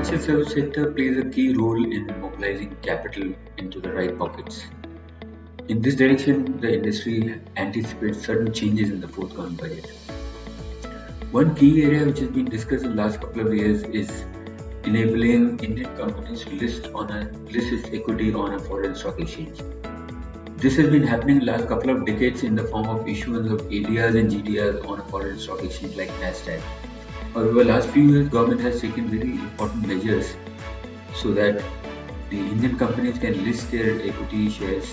financial service sector plays a key role in mobilizing capital into the right pockets. In this direction, the industry anticipates certain changes in the forthcoming budget. One key area which has been discussed in the last couple of years is enabling Indian companies to list its equity on a foreign stock exchange. This has been happening in the last couple of decades in the form of issuance of ADRs and GDRs on a foreign stock exchange like NASDAQ. However, last few years, government has taken very important measures so that the Indian companies can list their equity shares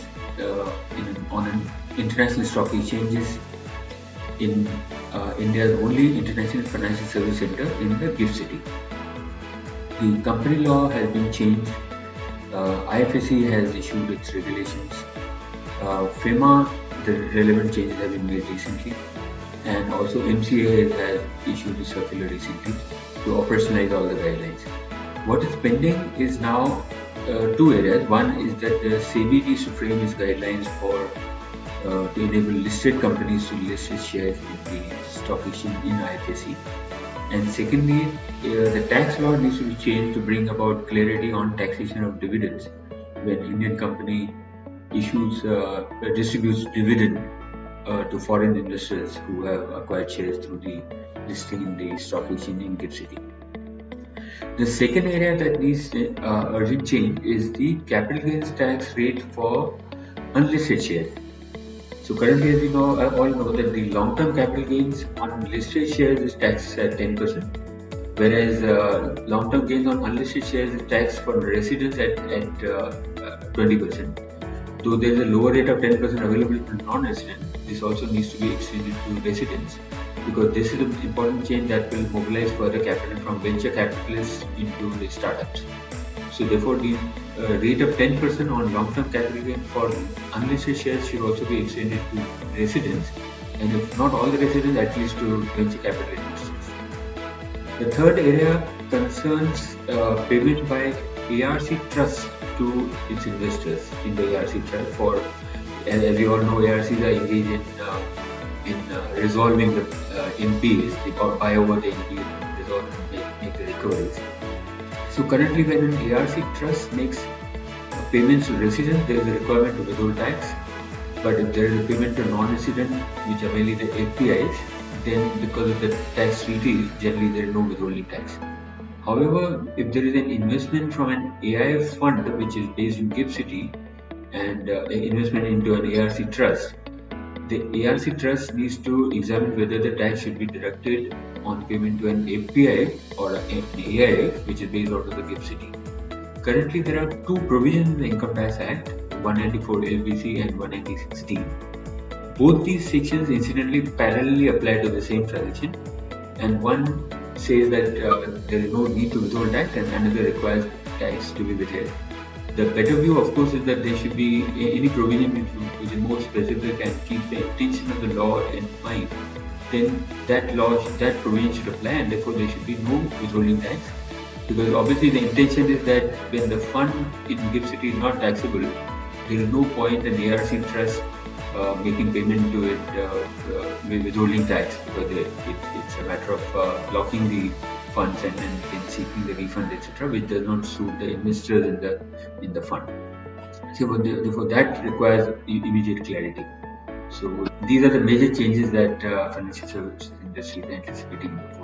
on an international stock exchanges in India's only international financial service center in the GIFT City. The company law has been changed. IFSC has issued its regulations. FEMA, the relevant changes have been made recently, and also MCA has issued a circular recently to operationalize all the guidelines. What is pending is now two areas. One is that the SEBI needs to frame its guidelines to enable listed companies to list its shares in the stock exchange in IFSC. And secondly, the tax law needs to be changed to bring about clarity on taxation of dividends when Indian company distributes dividend to foreign investors who have acquired shares through the listing in the stock exchange in GIFT City. The second area that needs urgent change is the capital gains tax rate for unlisted shares. So currently, as you all know that the long-term capital gains on listed shares is taxed at 10%, whereas long-term gains on unlisted shares is taxed for residents at 20%. Though there is a lower rate of 10% available to non-residents, this also needs to be extended to residents, because this is an important change that will mobilize further capital from venture capitalists into the startups. So therefore, the rate of 10% on long-term capital gain for unlisted shares should also be extended to residents, and if not all the residents, at least to venture capital investors. The third area concerns payment by ARC Trust to its investors in the ARC Trust as you all know, ARCs are engaged in resolving the NPAs. They buy over the NPAs, resolve and make the recoveries. So currently, when an ARC Trust makes payments to residents, there is a requirement to withhold tax. But if there is a payment to non-resident, which are mainly the FPIs, then because of the tax treaty, generally there is no withholding tax. However, if there is an investment from an AIF fund which is based in GIFT City and an investment into an ARC Trust, the ARC Trust needs to examine whether the tax should be deducted on payment to an FPI or an AIF which is based out of the GIFT City. Currently, there are two provisions in the Income Tax Act, 194 LBC and 196D. Both these sections incidentally parallelly apply to the same transaction, and one says that there is no need to withhold tax and another requires tax to be withheld. The better view, of course, is that there should be any provision which is more specific and keeps the intention of the law in mind. Then that provision should apply, and therefore there should be no withholding tax. Because obviously the intention is that when the fund in GIFT City is not taxable, there is no point in ARC Trust making payment to it with withholding tax, because it's a matter of blocking the funds and then seeking the refund, etc., which does not suit the investors in the fund. So therefore that requires immediate clarity. So these are the major changes that financial services industry is anticipating in the